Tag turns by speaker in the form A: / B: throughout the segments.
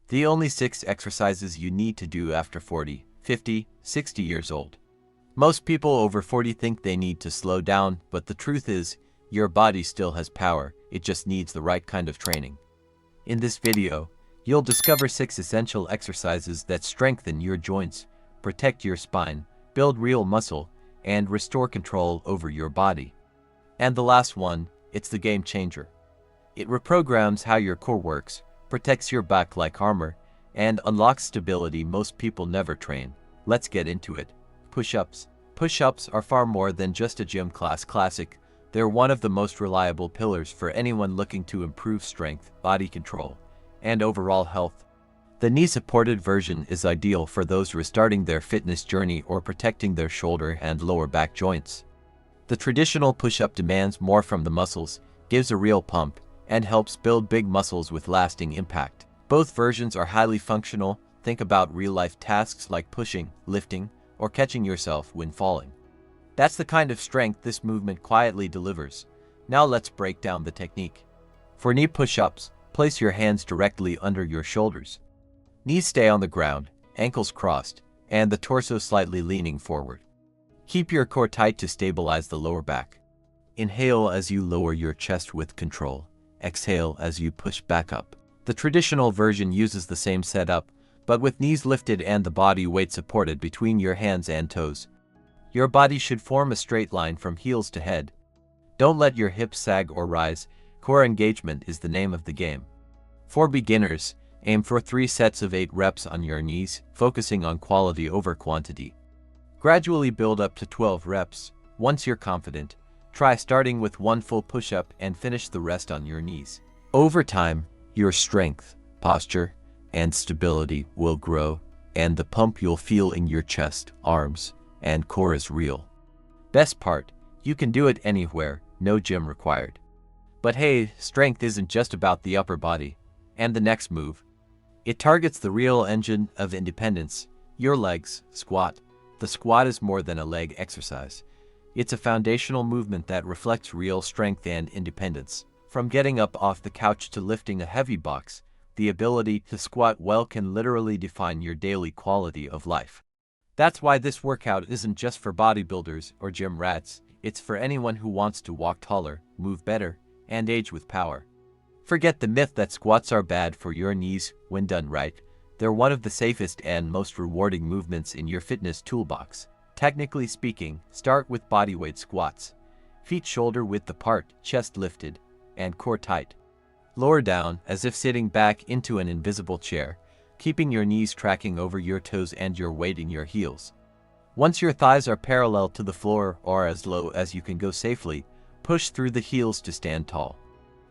A: The only 6 exercises you need to do after 40, 50, 60 years old. Most people over 40 think they need to slow down, but the truth is, your body still has power, it just needs the right kind of training. In this video, you'll discover 6 essential exercises that strengthen your joints, protect your spine, build real muscle, and restore control over your body. And the last one, it's the game changer. It reprograms how your core works, protects your back like armor, and unlocks stability most people never train. Let's get into it. Push-ups. Push-ups are far more than just a gym class classic. They're one of the most reliable pillars for anyone looking to improve strength, body control, and overall health. The knee-supported version is ideal for those restarting their fitness journey or protecting their shoulder and lower back joints. The traditional push-up demands more from the muscles, gives a real pump, and helps build big muscles with lasting impact. Both versions are highly functional. Think about real-life tasks like pushing, lifting, or catching yourself when falling. That's the kind of strength this movement quietly delivers. Now let's break down the technique. For knee push-ups, place your hands directly under your shoulders. Knees stay on the ground, ankles crossed, and the torso slightly leaning forward. Keep your core tight to stabilize the lower back. Inhale as you lower your chest with control. Exhale as you push back up. The traditional version uses the same setup, but with knees lifted and the body weight supported between your hands and toes. Your body should form a straight line from heels to head. Don't let your hips sag or rise. Core engagement is the name of the game. For beginners, aim for 3 sets of 8 reps on your knees, focusing on quality over quantity. Gradually build up to 12 reps. Once you're confident, try starting with 1 full push-up and finish the rest on your knees. Over time, your strength, posture, and stability will grow, and the pump you'll feel in your chest, arms, and core is real. Best part, you can do it anywhere, no gym required. But hey, strength isn't just about the upper body. And the next move. It targets the real engine of independence, your legs. Squat. The squat is more than a leg exercise. It's a foundational movement that reflects real strength and independence. From getting up off the couch to lifting a heavy box, the ability to squat well can literally define your daily quality of life. That's why this workout isn't just for bodybuilders or gym rats, it's for anyone who wants to walk taller, move better, and age with power. Forget the myth that squats are bad for your knees. When done right, they're one of the safest and most rewarding movements in your fitness toolbox. Technically speaking, start with bodyweight squats. Feet shoulder width apart, chest lifted, and core tight. Lower down as if sitting back into an invisible chair, keeping your knees tracking over your toes and your weight in your heels. Once your thighs are parallel to the floor or as low as you can go safely, push through the heels to stand tall.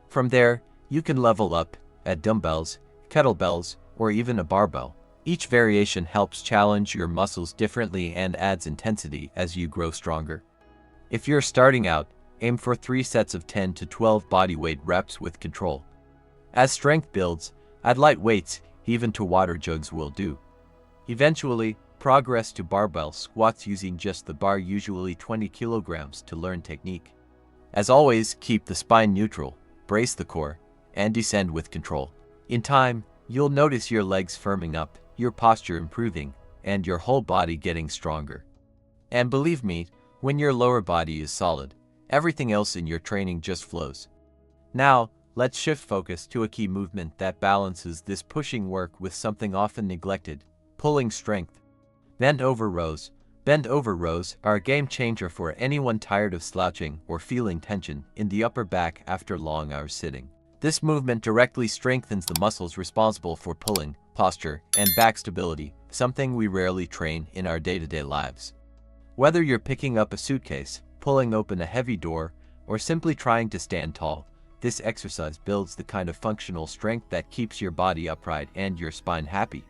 A: From there, you can level up, add dumbbells, kettlebells, or even a barbell. Each variation helps challenge your muscles differently and adds intensity as you grow stronger. If you're starting out, aim for 3 sets of 10 to 12 bodyweight reps with control. As strength builds, add light weights, even to water jugs will do. Eventually, progress to barbell squats using just the bar, usually 20 kilograms, to learn technique. As always, keep the spine neutral, brace the core, and descend with control. In time, you'll notice your legs firming up, your posture improving, and your whole body getting stronger. And believe me, when your lower body is solid, everything else in your training just flows. Now, let's shift focus to a key movement that balances this pushing work with something often neglected: pulling strength. Bent over rows. Bent over rows are a game changer for anyone tired of slouching or feeling tension in the upper back after long hours sitting. This movement directly strengthens the muscles responsible for pulling, posture, and back stability, something we rarely train in our day-to-day lives. Whether you're picking up a suitcase, pulling open a heavy door, or simply trying to stand tall, this exercise builds the kind of functional strength that keeps your body upright and your spine happy.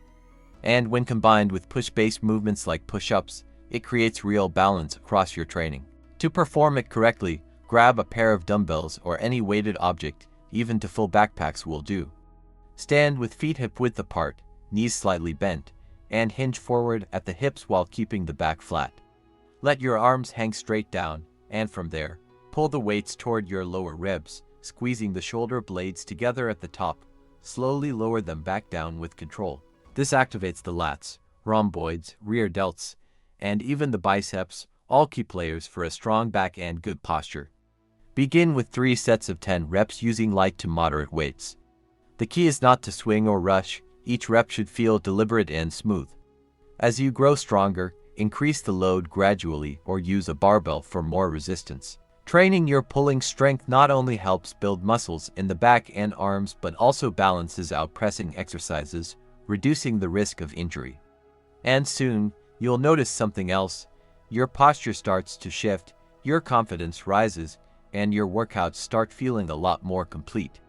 A: And when combined with push-based movements like push-ups, it creates real balance across your training. To perform it correctly, grab a pair of dumbbells or any weighted object, even to full backpacks will do. Stand with feet hip-width apart, knees slightly bent, and hinge forward at the hips while keeping the back flat. Let your arms hang straight down, and from there, pull the weights toward your lower ribs, squeezing the shoulder blades together at the top, slowly lower them back down with control. This activates the lats, rhomboids, rear delts, and even the biceps, all key players for a strong back and good posture. Begin with 3 sets of 10 reps using light to moderate weights. The key is not to swing or rush, each rep should feel deliberate and smooth. As you grow stronger, increase the load gradually or use a barbell for more resistance. Training your pulling strength not only helps build muscles in the back and arms but also balances out pressing exercises, reducing the risk of injury. And soon, you'll notice something else. Your posture starts to shift, your confidence rises, and your workouts start feeling a lot more complete.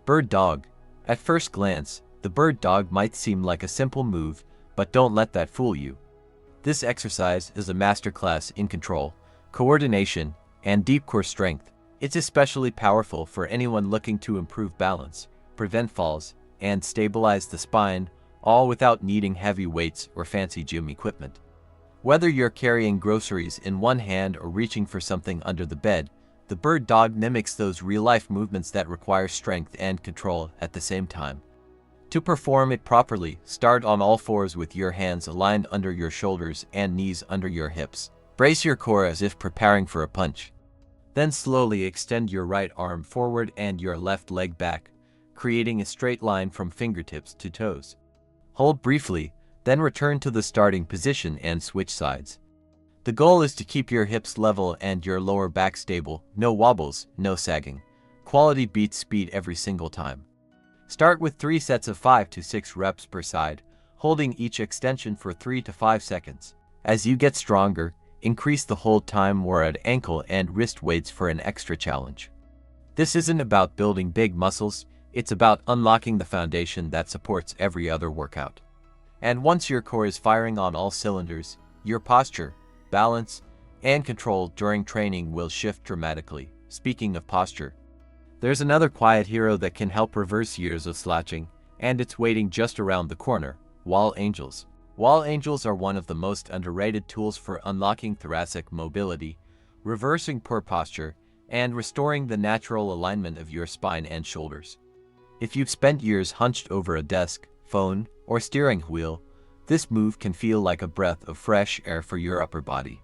A: Bird dog. At first glance, the bird dog might seem like a simple move, but don't let that fool you. This exercise is a masterclass in control, coordination, and deep core strength. It's especially powerful for anyone looking to improve balance, prevent falls, and stabilize the spine, all without needing heavy weights or fancy gym equipment. Whether you're carrying groceries in one hand or reaching for something under the bed, the bird dog mimics those real-life movements that require strength and control at the same time. To perform it properly, start on all fours with your hands aligned under your shoulders and knees under your hips. Brace your core as if preparing for a punch. Then slowly extend your right arm forward and your left leg back, creating a straight line from fingertips to toes. Hold briefly, then return to the starting position and switch sides. The goal is to keep your hips level and your lower back stable, no wobbles, no sagging. Quality beats speed every single time. Start with 3 sets of 5 to 6 reps per side, holding each extension for 3 to 5 seconds. As you get stronger, increase the hold time or add ankle and wrist weights for an extra challenge. This isn't about building big muscles, it's about unlocking the foundation that supports every other workout. And once your core is firing on all cylinders, your posture, balance, and control during training will shift dramatically. Speaking of posture, there's another quiet hero that can help reverse years of slouching, and it's waiting just around the corner: wall angels. Wall angels are one of the most underrated tools for unlocking thoracic mobility, reversing poor posture, and restoring the natural alignment of your spine and shoulders. If you've spent years hunched over a desk, phone, or steering wheel, this move can feel like a breath of fresh air for your upper body.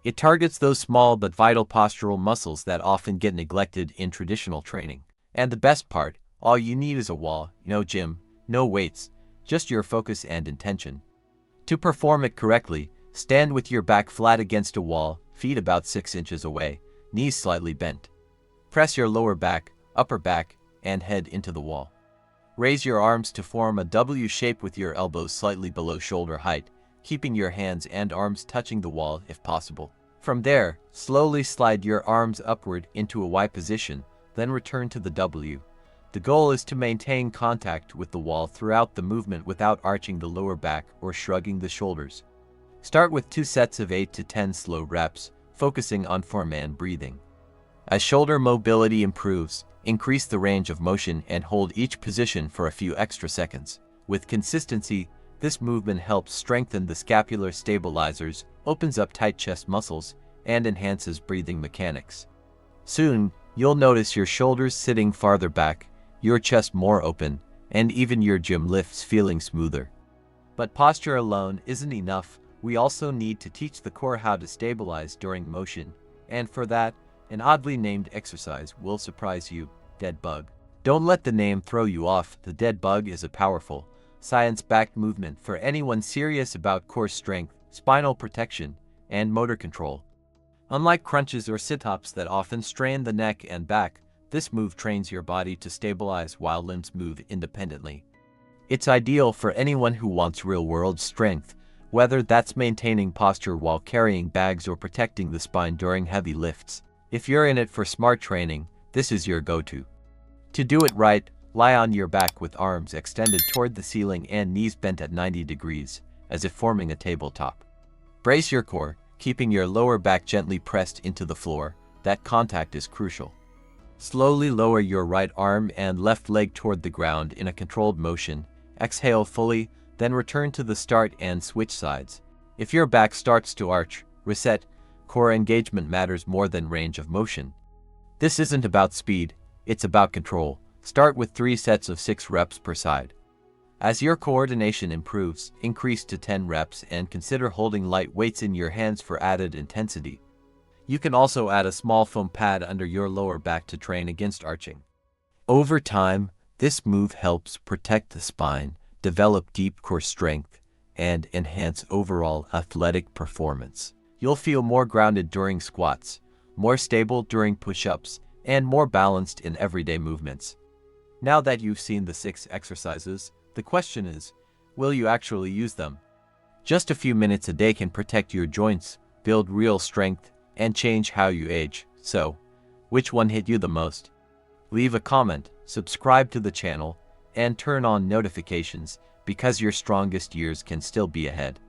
A: It targets those small but vital postural muscles that often get neglected in traditional training. And the best part, all you need is a wall, no gym, no weights, just your focus and intention. To perform it correctly, stand with your back flat against a wall, feet about 6 inches away, knees slightly bent. Press your lower back, upper back, and head into the wall. Raise your arms to form a W shape with your elbows slightly below shoulder height, keeping your hands and arms touching the wall if possible. From there, slowly slide your arms upward into a Y position, then return to the W. The goal is to maintain contact with the wall throughout the movement without arching the lower back or shrugging the shoulders. Start with 2 sets of 8 to 10 slow reps, focusing on form and breathing. As shoulder mobility improves, increase the range of motion and hold each position for a few extra seconds. With consistency, this movement helps strengthen the scapular stabilizers, opens up tight chest muscles, and enhances breathing mechanics. Soon, you'll notice your shoulders sitting farther back, your chest more open, and even your gym lifts feeling smoother. But posture alone isn't enough. We also need to teach the core how to stabilize during motion, and for that, an oddly named exercise will surprise you: dead bug. Don't let the name throw you off. The dead bug is a powerful, science-backed movement for anyone serious about core strength, spinal protection, and motor control. Unlike crunches or sit-ups that often strain the neck and back, this move trains your body to stabilize while limbs move independently. It's ideal for anyone who wants real-world strength, whether that's maintaining posture while carrying bags or protecting the spine during heavy lifts. If you're in it for smart training, this is your go-to. To do it right, lie on your back with arms extended toward the ceiling and knees bent at 90 degrees, as if forming a tabletop. Brace your core, keeping your lower back gently pressed into the floor. That contact is crucial. Slowly lower your right arm and left leg toward the ground in a controlled motion. Exhale fully, then return to the start and switch sides. If your back starts to arch, reset. Core engagement matters more than range of motion. This isn't about speed, it's about control. Start with 3 sets of 6 reps per side. As your coordination improves, increase to 10 reps and consider holding light weights in your hands for added intensity. You can also add a small foam pad under your lower back to train against arching. Over time, this move helps protect the spine, develop deep core strength, and enhance overall athletic performance. You'll feel more grounded during squats, more stable during push-ups, and more balanced in everyday movements. Now that you've seen the 6 exercises, the question is, will you actually use them? Just a few minutes a day can protect your joints, build real strength, and change how you age. So, which one hit you the most? Leave a comment, subscribe to the channel, and turn on notifications because your strongest years can still be ahead.